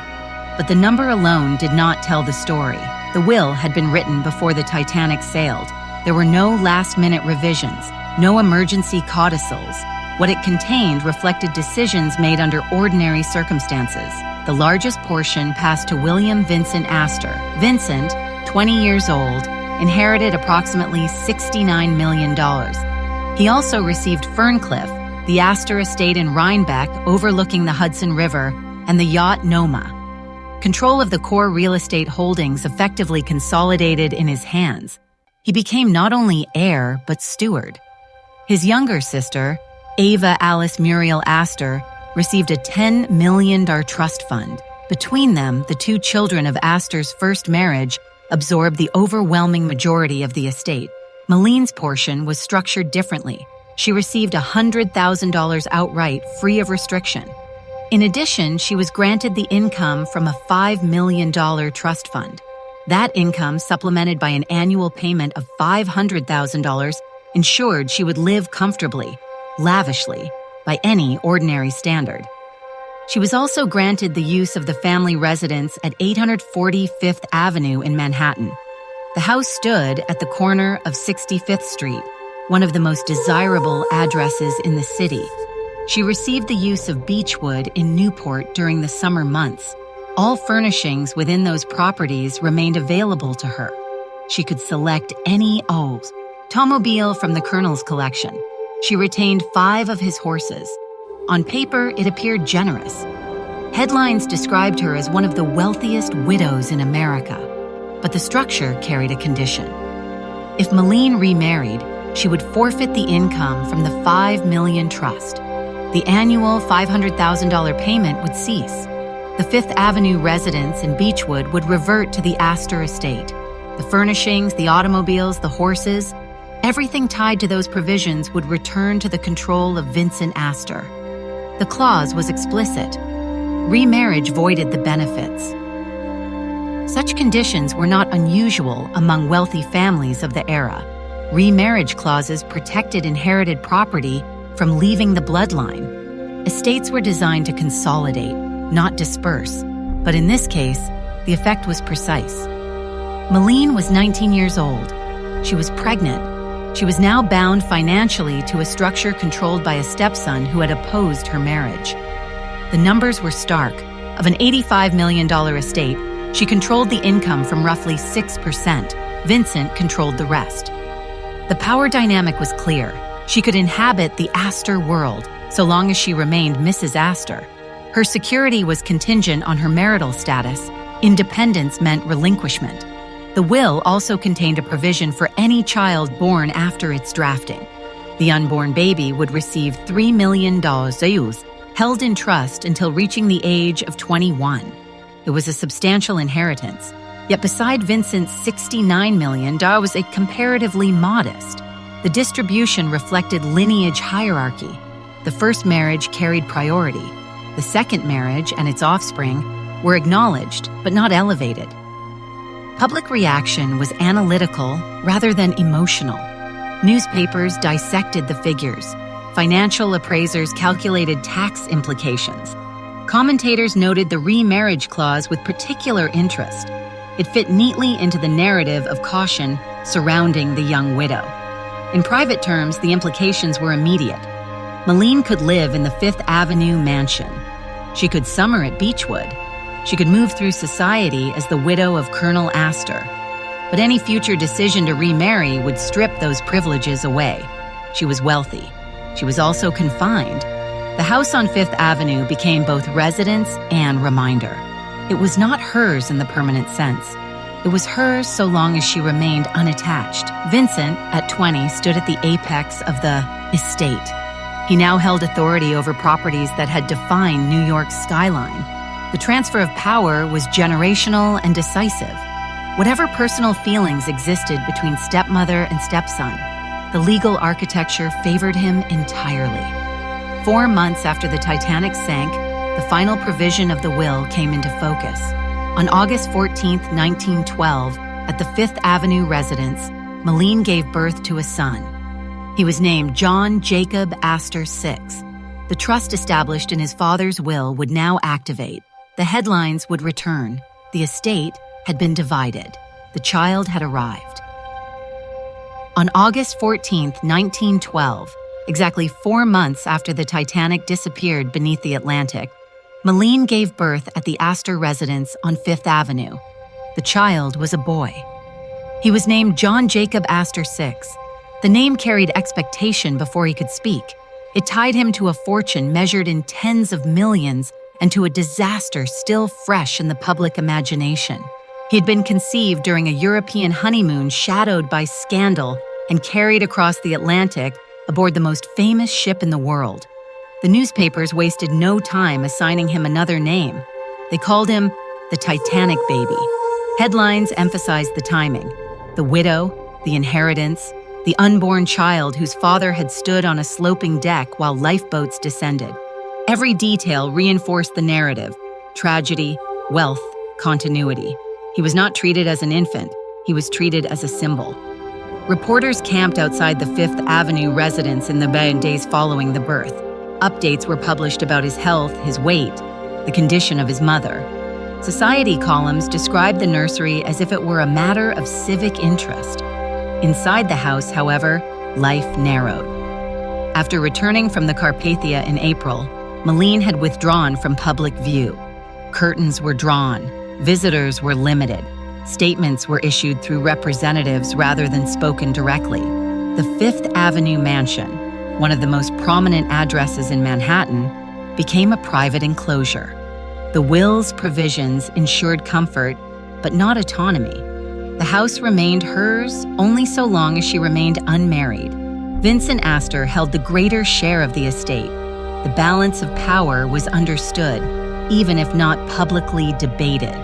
But the number alone did not tell the story. The will had been written before the Titanic sailed. There were no last-minute revisions, no emergency codicils. What it contained reflected decisions made under ordinary circumstances. The largest portion passed to William Vincent Astor. Vincent, 20 years old, inherited approximately $69 million. He also received Ferncliff, the Astor estate in Rhinebeck overlooking the Hudson River, and the yacht Noma. Control of the core real estate holdings effectively consolidated in his hands. He became not only heir, but steward. His younger sister, Ava Alice Muriel Astor, received a $10 million trust fund. Between them, the two children of Astor's first marriage absorbed the overwhelming majority of the estate. Madeleine's portion was structured differently. She received $100,000 outright, free of restriction. In addition, she was granted the income from a $5 million trust fund. That income, supplemented by an annual payment of $500,000, ensured she would live comfortably, lavishly, by any ordinary standard. She was also granted the use of the family residence at 840 Fifth Avenue in Manhattan. The house stood at the corner of 65th Street, one of the most desirable addresses in the city. She received the use of Beechwood in Newport during the summer months. All furnishings within those properties remained available to her. She could select any automobile from the Colonel's collection. She retained 5 of his horses. On paper, it appeared generous. Headlines described her as one of the wealthiest widows in America. But the structure carried a condition. If Madeleine remarried, she would forfeit the income from the $5 million trust. The annual $500,000 payment would cease. The Fifth Avenue residence in Beechwood would revert to the Astor estate. The furnishings, the automobiles, the horses, everything tied to those provisions would return to the control of Vincent Astor. The clause was explicit. Remarriage voided the benefits. Such conditions were not unusual among wealthy families of the era. Remarriage clauses protected inherited property from leaving the bloodline. Estates were designed to consolidate, not disperse, but in this case, the effect was precise. Madeleine was 19 years old. She was pregnant. She was now bound financially to a structure controlled by a stepson who had opposed her marriage. The numbers were stark. Of an $85 million estate, she controlled the income from roughly 6%. Vincent controlled the rest. The power dynamic was clear. She could inhabit the Astor world so long as she remained Mrs. Astor. Her security was contingent on her marital status. Independence meant relinquishment. The will also contained a provision for any child born after its drafting. The unborn baby would receive $3 million held in trust until reaching the age of 21. It was a substantial inheritance. Yet beside Vincent's $69 million, was a comparatively modest. The distribution reflected lineage hierarchy. The first marriage carried priority. The second marriage and its offspring were acknowledged, but not elevated. Public reaction was analytical rather than emotional. Newspapers dissected the figures. Financial appraisers calculated tax implications. Commentators noted the remarriage clause with particular interest. It fit neatly into the narrative of caution surrounding the young widow. In private terms, the implications were immediate. Madeleine could live in the Fifth Avenue mansion. She could summer at Beechwood. She could move through society as the widow of Colonel Astor. But any future decision to remarry would strip those privileges away. She was wealthy. She was also confined. The house on Fifth Avenue became both residence and reminder. It was not hers in the permanent sense. It was hers so long as she remained unattached. Vincent, at 20, stood at the apex of the estate. He now held authority over properties that had defined New York's skyline. The transfer of power was generational and decisive. Whatever personal feelings existed between stepmother and stepson, the legal architecture favored him entirely. 4 months after the Titanic sank, the final provision of the will came into focus. On August 14, 1912, at the Fifth Avenue residence, Madeleine gave birth to a son. He was named John Jacob Astor VI. The trust established in his father's will would now activate. The headlines would return. The estate had been divided. The child had arrived. On August 14, 1912, exactly 4 months after the Titanic disappeared beneath the Atlantic, Madeleine gave birth at the Astor residence on Fifth Avenue. The child was a boy. He was named John Jacob Astor VI. The name carried expectation before he could speak. It tied him to a fortune measured in tens of millions and to a disaster still fresh in the public imagination. He had been conceived during a European honeymoon shadowed by scandal and carried across the Atlantic aboard the most famous ship in the world. The newspapers wasted no time assigning him another name. They called him the Titanic baby. Headlines emphasized the timing: the widow, the inheritance, the unborn child whose father had stood on a sloping deck while lifeboats descended. Every detail reinforced the narrative: tragedy, wealth, continuity. He was not treated as an infant, he was treated as a symbol. Reporters camped outside the Fifth Avenue residence in the days following the birth. Updates were published about his health, his weight, the condition of his mother. Society columns described the nursery as if it were a matter of civic interest. Inside the house, however, life narrowed. After returning from the Carpathia in April, Madeleine had withdrawn from public view. Curtains were drawn, visitors were limited, statements were issued through representatives rather than spoken directly. The Fifth Avenue mansion, one of the most prominent addresses in Manhattan, became a private enclosure. The will's provisions ensured comfort, but not autonomy. The house remained hers only so long as she remained unmarried. Vincent Astor held the greater share of the estate. The balance of power was understood, even if not publicly debated.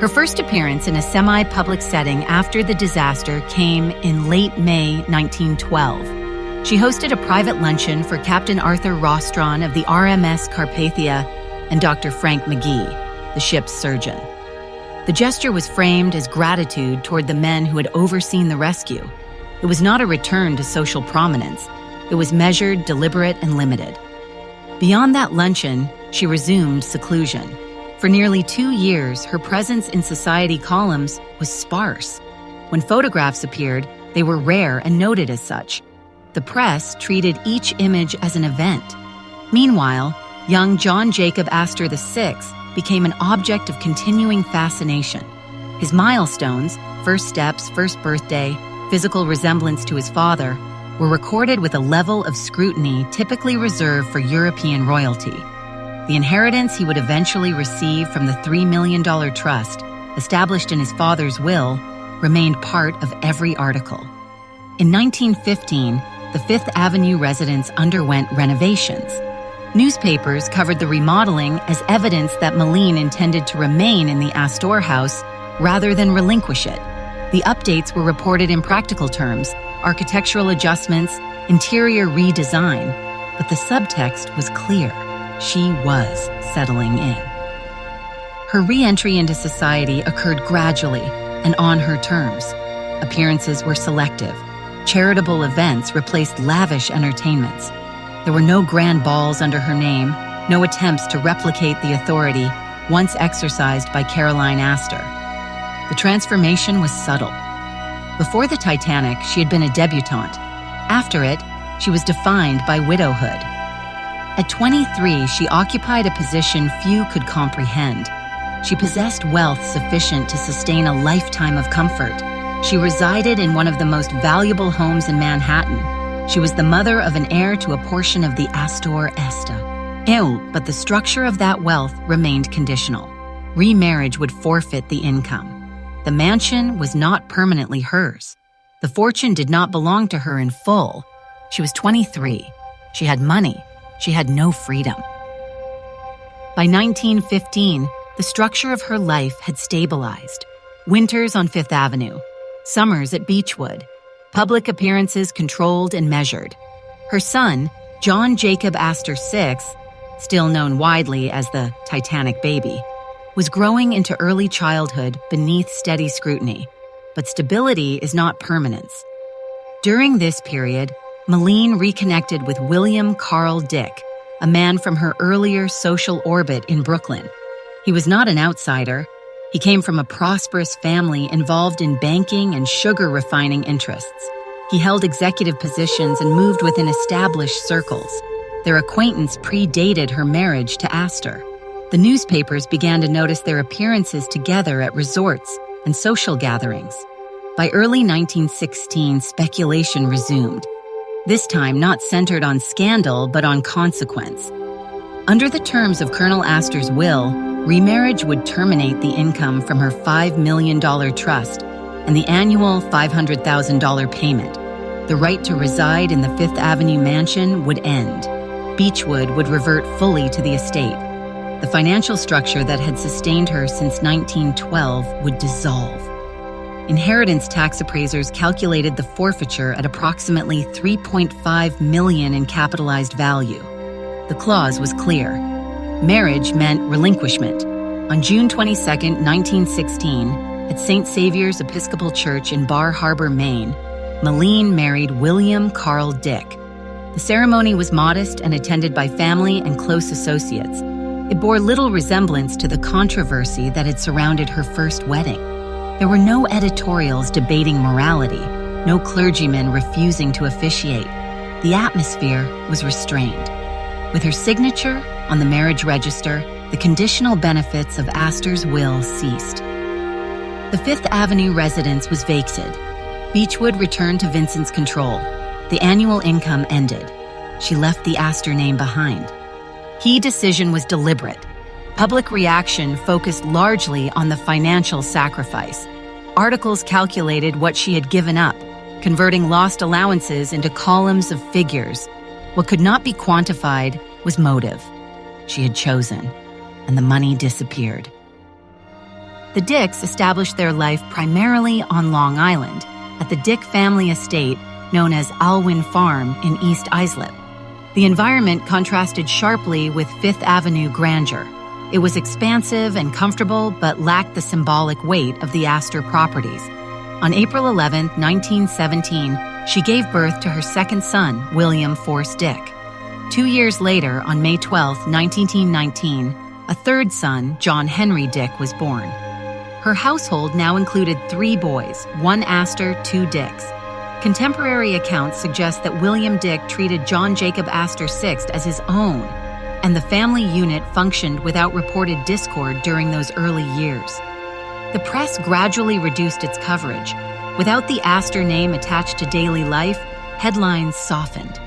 Her first appearance in a semi-public setting after the disaster came in late May 1912. She hosted a private luncheon for Captain Arthur Rostron of the RMS Carpathia and Dr. Frank McGee, the ship's surgeon. The gesture was framed as gratitude toward the men who had overseen the rescue. It was not a return to social prominence. It was measured, deliberate, and limited. Beyond that luncheon, she resumed seclusion. For nearly 2 years, her presence in society columns was sparse. When photographs appeared, they were rare and noted as such. The press treated each image as an event. Meanwhile, young John Jacob Astor VI became an object of continuing fascination. His milestones, first steps, first birthday, physical resemblance to his father, were recorded with a level of scrutiny typically reserved for European royalty. The inheritance he would eventually receive from the $3 million trust, established in his father's will, remained part of every article. In 1915, the Fifth Avenue residence underwent renovations. Newspapers covered the remodeling as evidence that Madeleine intended to remain in the Astor house rather than relinquish it. The updates were reported in practical terms: architectural adjustments, interior redesign, but the subtext was clear. She was settling in. Her re-entry into society occurred gradually and on her terms. Appearances were selective. Charitable events replaced lavish entertainments. There were no grand balls under her name, no attempts to replicate the authority once exercised by Caroline Astor. The transformation was subtle. Before the Titanic, she had been a debutante. After it, she was defined by widowhood. At 23, she occupied a position few could comprehend. She possessed wealth sufficient to sustain a lifetime of comfort. She resided in one of the most valuable homes in Manhattan. She was the mother of an heir to a portion of the Astor estate. But the structure of that wealth remained conditional. Remarriage would forfeit the income. The mansion was not permanently hers. The fortune did not belong to her in full. She was 23. She had money. She had no freedom. By 1915, the structure of her life had stabilized. Winters on Fifth Avenue, summers at Beechwood, public appearances controlled and measured. Her son, John Jacob Astor VI, still known widely as the Titanic baby, was growing into early childhood beneath steady scrutiny. But stability is not permanence. During this period, Madeleine reconnected with William Carl Dick, a man from her earlier social orbit in Brooklyn. He was not an outsider. He came from a prosperous family involved in banking and sugar refining interests. He held executive positions and moved within established circles. Their acquaintance predated her marriage to Astor. The newspapers began to notice their appearances together at resorts and social gatherings. By early 1916, speculation resumed, this time not centered on scandal but on consequence. Under the terms of Colonel Astor's will, remarriage would terminate the income from her $5 million trust and the annual $500,000 payment. The right to reside in the Fifth Avenue mansion would end. Beechwood would revert fully to the estate. The financial structure that had sustained her since 1912 would dissolve. Inheritance tax appraisers calculated the forfeiture at approximately $3.5 million in capitalized value. The clause was clear. Marriage meant relinquishment. On June 22, 1916, at St. Saviour's Episcopal Church in Bar Harbor, Maine, Madeleine married William Carl Dick. The ceremony was modest and attended by family and close associates. It bore little resemblance to the controversy that had surrounded her first wedding. There were no editorials debating morality, no clergymen refusing to officiate. The atmosphere was restrained. With her signature on the marriage register, the conditional benefits of Astor's will ceased. The Fifth Avenue residence was vacated. Beechwood returned to Vincent's control. The annual income ended. She left the Astor name behind. Key decision was deliberate. Public reaction focused largely on the financial sacrifice. Articles calculated what she had given up, converting lost allowances into columns of figures. What could not be quantified was motive. She had chosen, and the money disappeared. The Dicks established their life primarily on Long Island, at the Dick family estate known as Alwyn Farm in East Islip. The environment contrasted sharply with Fifth Avenue grandeur. It was expansive and comfortable, but lacked the symbolic weight of the Astor properties. On April 11, 1917, she gave birth to her second son, William Force Dick. 2 years later, on May 12, 1919, a third son, John Henry Dick, was born. Her household now included 3 boys, 1 Astor, 2 Dicks. Contemporary accounts suggest that William Dick treated John Jacob Astor VI as his own, and the family unit functioned without reported discord during those early years. The press gradually reduced its coverage. Without the Astor name attached to daily life, headlines softened.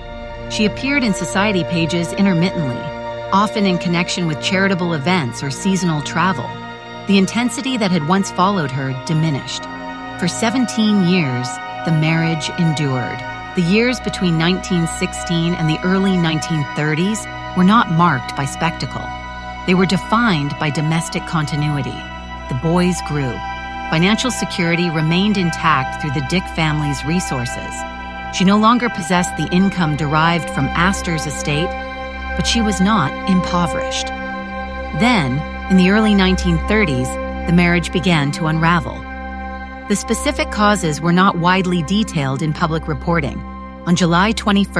She appeared in society pages intermittently, often in connection with charitable events or seasonal travel. The intensity that had once followed her diminished. For 17 years, the marriage endured. The years between 1916 and the early 1930s were not marked by spectacle. They were defined by domestic continuity. The boys grew. Financial security remained intact through the Dick family's resources. She no longer possessed the income derived from Astor's estate, but she was not impoverished. Then, in the early 1930s, the marriage began to unravel. The specific causes were not widely detailed in public reporting. On July 21,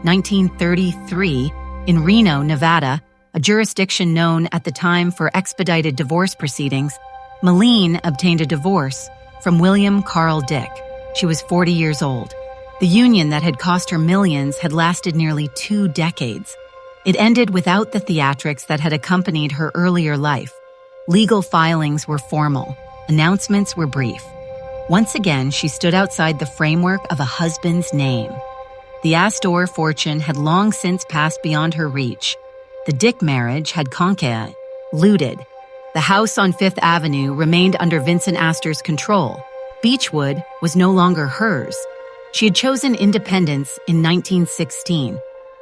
1933, in Reno, Nevada, a jurisdiction known at the time for expedited divorce proceedings, Madeleine obtained a divorce from William Carl Dick. She was 40 years old. The union that had cost her millions had lasted nearly 2 decades. It ended without the theatrics that had accompanied her earlier life. Legal filings were formal. Announcements were brief. Once again, she stood outside the framework of a husband's name. The Astor fortune had long since passed beyond her reach. The Dick marriage had conquered, looted. The house on Fifth Avenue remained under Vincent Astor's control. Beechwood was no longer hers. She had chosen independence in 1916.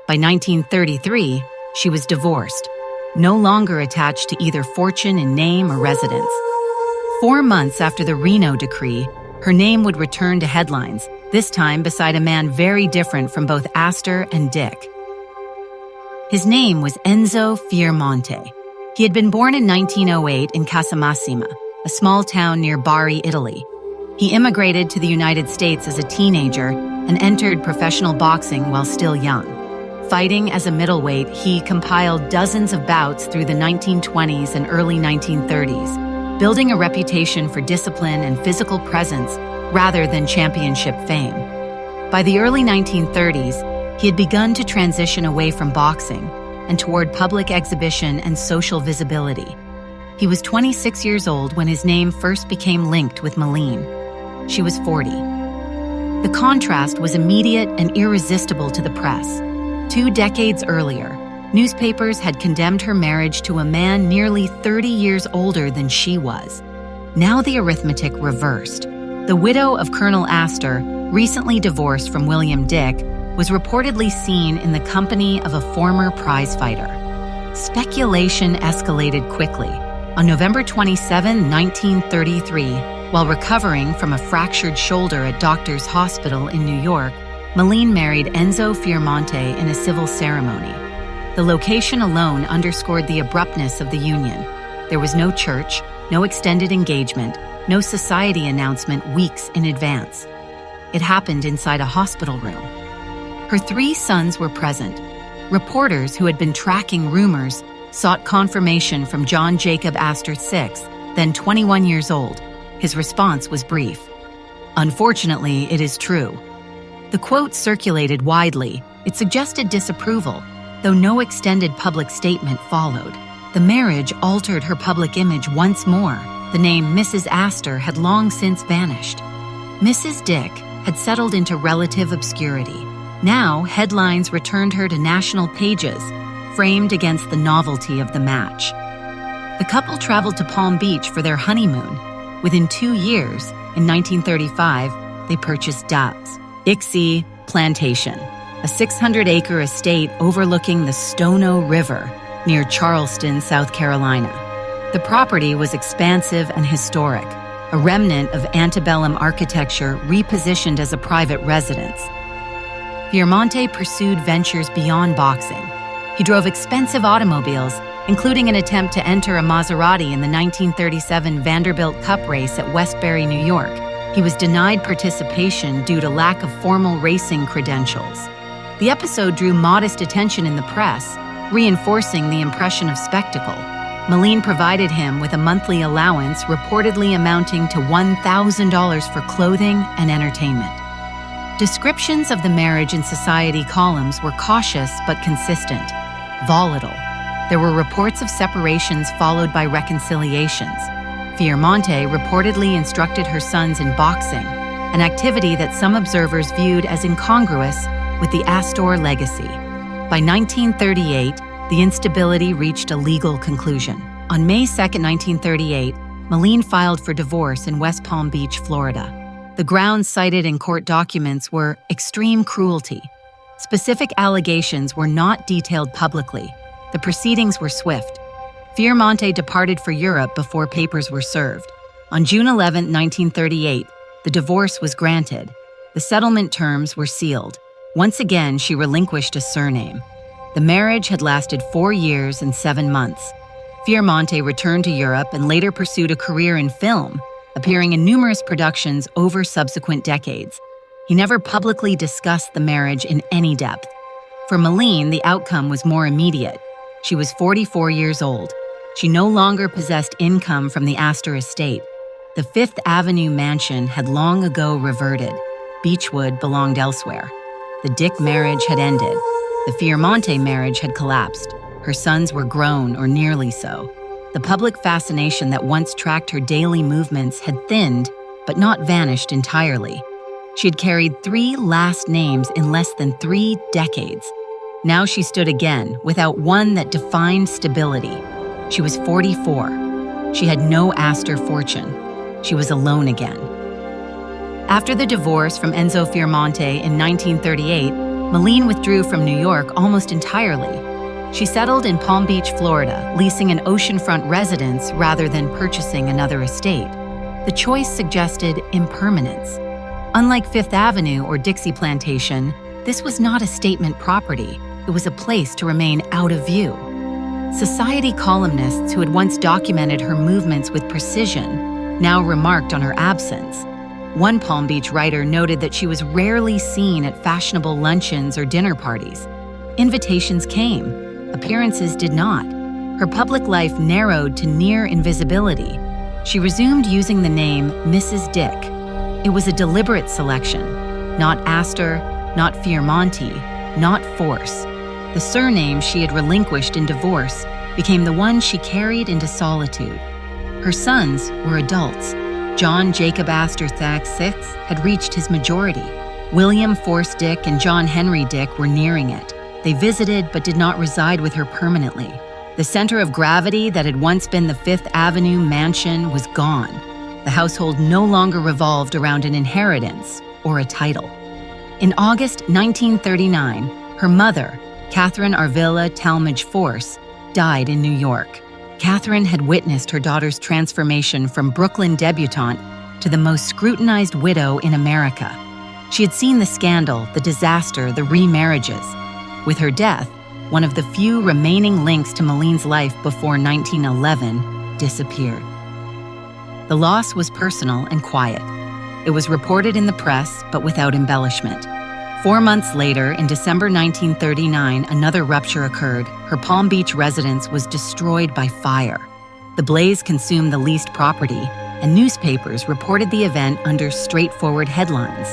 By 1933, she was divorced, no longer attached to either fortune in name or residence. 4 months after the Reno decree, her name would return to headlines, this time beside a man very different from both Astor and Dick. His name was Enzo Fiermonte. He had been born in 1908 in Casamassima, a small town near Bari, Italy. He immigrated to the United States as a teenager and entered professional boxing while still young. Fighting as a middleweight, he compiled dozens of bouts through the 1920s and early 1930s, building a reputation for discipline and physical presence rather than championship fame. By the early 1930s, he had begun to transition away from boxing and toward public exhibition and social visibility. He was 26 years old when his name first became linked with Madeleine. She was 40. The contrast was immediate and irresistible to the press. 2 decades earlier, newspapers had condemned her marriage to a man nearly 30 years older than she was. Now the arithmetic reversed. The widow of Colonel Astor, recently divorced from William Dick, was reportedly seen in the company of a former prizefighter. Speculation escalated quickly. On November 27, 1933, while recovering from a fractured shoulder at Doctors Hospital in New York, Madeleine married Enzo Fiormonte in a civil ceremony. The location alone underscored the abruptness of the union. There was no church, no extended engagement, no society announcement weeks in advance. It happened inside a hospital room. Her 3 sons were present. Reporters who had been tracking rumors sought confirmation from John Jacob Astor VI, then 21 years old. His response was brief. "Unfortunately, it is true." The quote circulated widely. It suggested disapproval, though no extended public statement followed. The marriage altered her public image once more. The name Mrs. Astor had long since vanished. Mrs. Dick had settled into relative obscurity. Now, headlines returned her to national pages, framed against the novelty of the match. The couple traveled to Palm Beach for their honeymoon. Within 2 years, in 1935, they purchased Dixie Plantation, a 600-acre estate overlooking the Stono River near Charleston, South Carolina. The property was expansive and historic, a remnant of antebellum architecture repositioned as a private residence. Fiormonte pursued ventures beyond boxing. He drove expensive automobiles, including an attempt to enter a Maserati in the 1937 Vanderbilt Cup race at Westbury, New York. He was denied participation due to lack of formal racing credentials. The episode drew modest attention in the press, reinforcing the impression of spectacle. Madeleine provided him with a monthly allowance reportedly amounting to $1,000 for clothing and entertainment. Descriptions of the marriage in society columns were cautious but consistent, volatile. There were reports of separations followed by reconciliations. Fiormonte reportedly instructed her sons in boxing, an activity that some observers viewed as incongruous with the Astor legacy. By 1938, the instability reached a legal conclusion. On May 2, 1938, Madeleine filed for divorce in West Palm Beach, Florida. The grounds cited in court documents were extreme cruelty. Specific allegations were not detailed publicly. The proceedings were swift. Fiormonte departed for Europe before papers were served. On June 11, 1938, the divorce was granted. The settlement terms were sealed. Once again, she relinquished a surname. The marriage had lasted 4 years and 7 months. Fiormonte returned to Europe and later pursued a career in film, appearing in numerous productions over subsequent decades. He never publicly discussed the marriage in any depth. For Madeleine, the outcome was more immediate. She was 44 years old. She no longer possessed income from the Astor estate. The Fifth Avenue mansion had long ago reverted. Beechwood belonged elsewhere. The Dick marriage had ended. The Fiormonte marriage had collapsed. Her sons were grown, or nearly so. The public fascination that once tracked her daily movements had thinned, but not vanished entirely. She had carried 3 last names in less than 3 decades. Now she stood again, without one that defined stability. She was 44. She had no Astor fortune. She was alone again. After the divorce from Enzo Fiormonte in 1938, Madeleine withdrew from New York almost entirely. She settled in Palm Beach, Florida, leasing an oceanfront residence rather than purchasing another estate. The choice suggested impermanence. Unlike Fifth Avenue or Dixie Plantation, this was not a statement property. It was a place to remain out of view. Society columnists who had once documented her movements with precision now remarked on her absence. One Palm Beach writer noted that she was rarely seen at fashionable luncheons or dinner parties. Invitations came. Appearances did not. Her public life narrowed to near invisibility. She resumed using the name Mrs. Dick. It was a deliberate selection. Not Astor, not Fiormonte, not Force. The surname she had relinquished in divorce became the one she carried into solitude. Her sons were adults. John Jacob Astor VI had reached his majority. William Force Dick and John Henry Dick were nearing it. They visited but did not reside with her permanently. The center of gravity that had once been the Fifth Avenue mansion was gone. The household no longer revolved around an inheritance or a title. In August 1939, her mother, Catherine Arvilla Talmadge Force, died in New York. Catherine had witnessed her daughter's transformation from Brooklyn debutante to the most scrutinized widow in America. She had seen the scandal, the disaster, the remarriages. With her death, one of the few remaining links to Madeleine's life before 1911 disappeared. The loss was personal and quiet. It was reported in the press, but without embellishment. 4 months later, in December 1939, another rupture occurred. Her Palm Beach residence was destroyed by fire. The blaze consumed the leased property, and newspapers reported the event under straightforward headlines.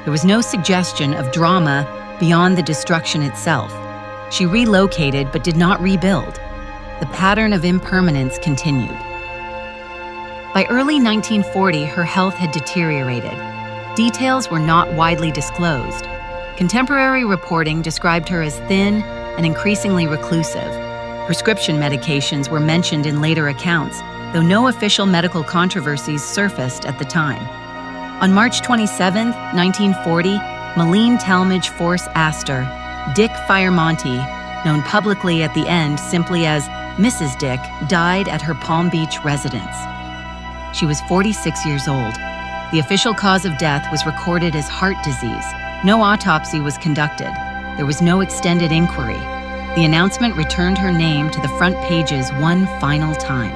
There was no suggestion of drama beyond the destruction itself. She relocated but did not rebuild. The pattern of impermanence continued. By early 1940, her health had deteriorated. Details were not widely disclosed. Contemporary reporting described her as thin and increasingly reclusive. Prescription medications were mentioned in later accounts, though no official medical controversies surfaced at the time. On March 27, 1940, Madeleine Talmadge Force Astor, Dick Firemonte, known publicly at the end simply as Mrs. Dick, died at her Palm Beach residence. She was 46 years old. The official cause of death was recorded as heart disease. No autopsy was conducted. There was no extended inquiry. The announcement returned her name to the front pages one final time.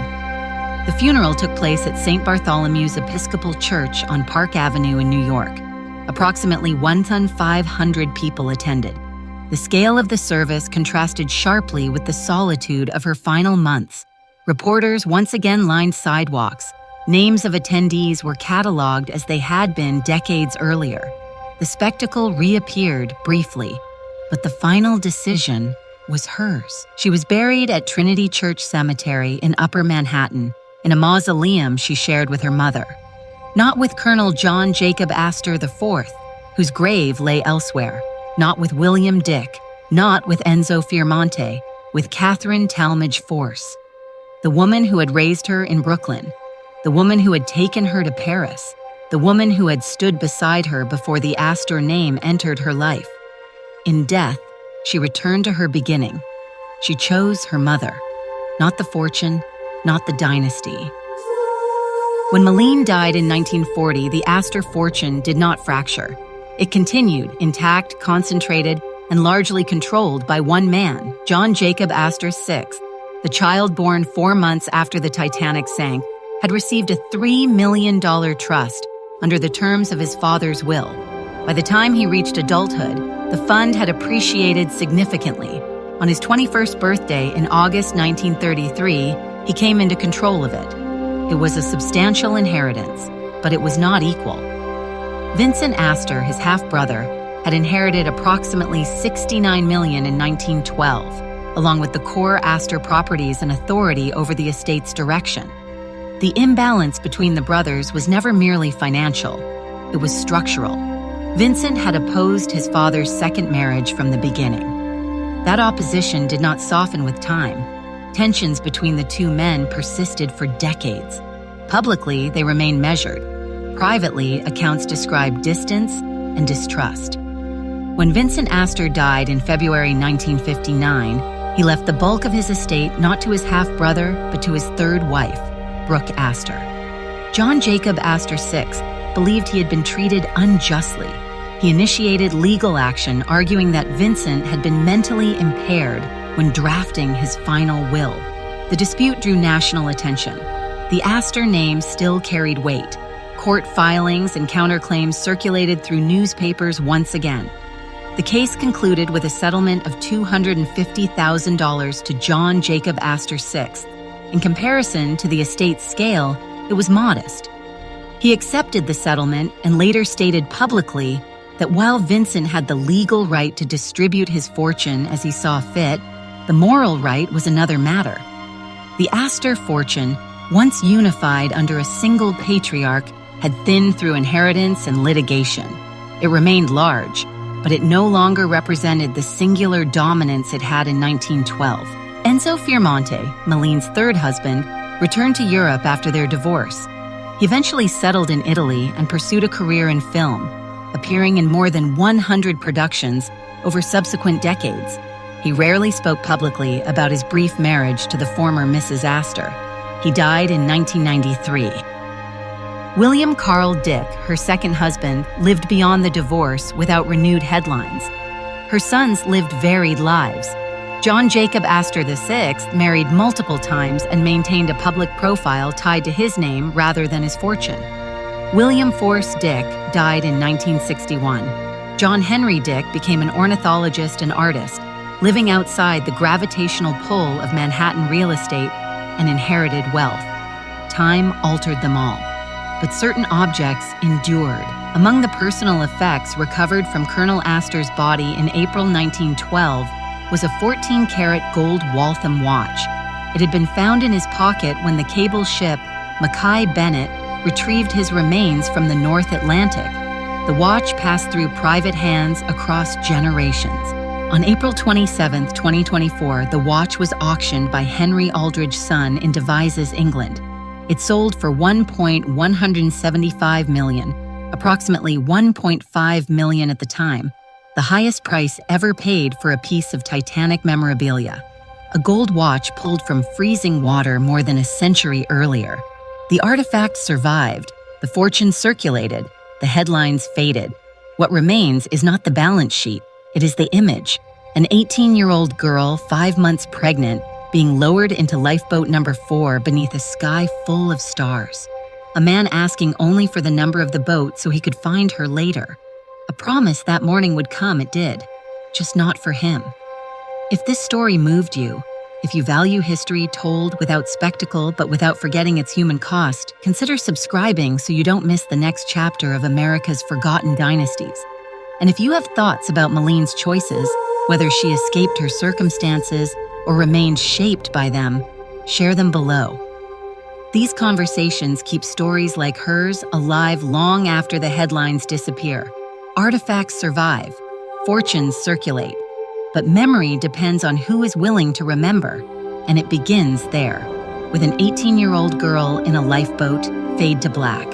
The funeral took place at St. Bartholomew's Episcopal Church on Park Avenue in New York. Approximately 1,500 people attended. The scale of the service contrasted sharply with the solitude of her final months. Reporters once again lined sidewalks. Names of attendees were cataloged as they had been decades earlier. The spectacle reappeared briefly, but the final decision was hers. She was buried at Trinity Church Cemetery in Upper Manhattan, in a mausoleum she shared with her mother. Not with Colonel John Jacob Astor IV, whose grave lay elsewhere. Not with William Dick. Not with Enzo Firemonte. With Catherine Talmadge Force, the woman who had raised her in Brooklyn, the woman who had taken her to Paris, the woman who had stood beside her before the Astor name entered her life. In death, she returned to her beginning. She chose her mother, not the fortune, not the dynasty. When Madeleine died in 1940, the Astor fortune did not fracture. It continued, intact, concentrated, and largely controlled by one man, John Jacob Astor VI. The child born 4 months after the Titanic sank had received a $3 million trust under the terms of his father's will. By the time he reached adulthood, the fund had appreciated significantly. On his 21st birthday in August 1933, he came into control of it. It was a substantial inheritance, but it was not equal. Vincent Astor, his half-brother, had inherited approximately $69 million in 1912, along with the core Astor properties and authority over the estate's direction. The imbalance between the brothers was never merely financial. It was structural. Vincent had opposed his father's second marriage from the beginning. That opposition did not soften with time. Tensions between the two men persisted for decades. Publicly, they remained measured. Privately, accounts described distance and distrust. When Vincent Astor died in February 1959, he left the bulk of his estate not to his half-brother, but to his third wife, Brooke Astor. John Jacob Astor VI believed he had been treated unjustly. He initiated legal action, arguing that Vincent had been mentally impaired when drafting his final will. The dispute drew national attention. The Astor name still carried weight. Court filings and counterclaims circulated through newspapers once again. The case concluded with a settlement of $250,000 to John Jacob Astor VI. In comparison to the estate's scale, it was modest. He accepted the settlement and later stated publicly that while Vincent had the legal right to distribute his fortune as he saw fit, the moral right was another matter. The Astor fortune once unified under a single patriarch, had thinned through inheritance and litigation. It remained large, but it no longer represented the singular dominance it had in 1912. Enzo Fiermonte, Maleine's third husband, returned to Europe after their divorce. He eventually settled in Italy and pursued a career in film, appearing in more than 100 productions over subsequent decades. He rarely spoke publicly about his brief marriage to the former Mrs. Astor. He died in 1993. William Carl Dick, her second husband, lived beyond the divorce without renewed headlines. Her sons lived varied lives. John Jacob Astor VI married multiple times and maintained a public profile tied to his name rather than his fortune. William Force Dick died in 1961. John Henry Dick became an ornithologist and artist, living outside the gravitational pull of Manhattan real estate and inherited wealth. Time altered them all, but certain objects endured. Among the personal effects recovered from Colonel Astor's body in April 1912 was a 14-karat gold Waltham watch. It had been found in his pocket when the cable ship Mackay Bennett retrieved his remains from the North Atlantic. The watch passed through private hands across generations. On April 27, 2024, the watch was auctioned by Henry Aldridge's son in Devizes, England. It sold for $1.175 million, approximately $1.5 million at the time, the highest price ever paid for a piece of Titanic memorabilia. A gold watch pulled from freezing water more than a century earlier. The artifact survived, the fortune circulated, the headlines faded. What remains is not the balance sheet, it is the image. An 18-year-old girl, 5 months pregnant, being lowered into lifeboat number 4 beneath a sky full of stars. A man asking only for the number of the boat so he could find her later. A promise that morning would come, it did, just not for him. If this story moved you, if you value history told without spectacle but without forgetting its human cost, consider subscribing so you don't miss the next chapter of America's forgotten dynasties. And if you have thoughts about Maleine's choices, whether she escaped her circumstances or remained shaped by them, share them below. These conversations keep stories like hers alive long after the headlines disappear. Artifacts survive, fortunes circulate, but memory depends on who is willing to remember, and it begins there, with an 18-year-old girl in a lifeboat fade to black.